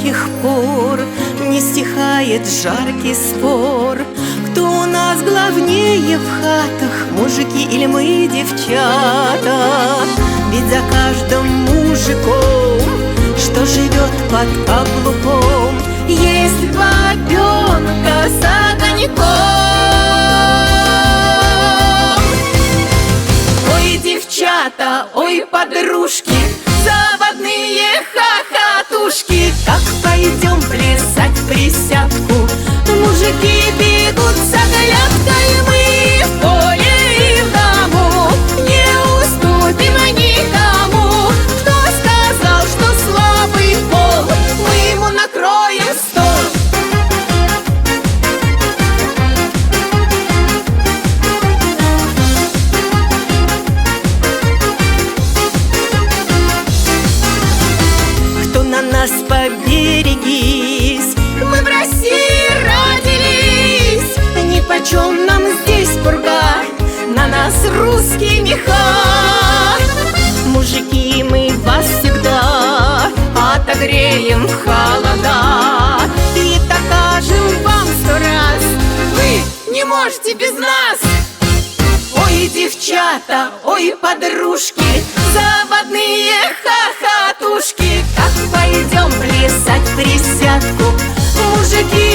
сих пор не стихает жаркий спор. Кто у нас главнее в хатах, мужики или мы, девчата? Ведь за каждым мужиком, что живет под каблуком, есть бабенка с огоньком. Ой, девчата, ой, подружки, заводные хохотушки, как пойдем плясать присядку, мужики бегут с оглядкой, мы в поле и в дому не уступим никому. Кто сказал, что слабый пол, мы ему накроем стол. Кто на нас поберегись, мы в России родились, нипочем нам здесь пурга, на нас русские меха. Мужики, мы вас всегда отогреем в холода и докажем вам 100 раз: вы не можете без нас. Ой, девчата, ой, подружки, заводные хохотушки, как пойдем плясать присядку, мужики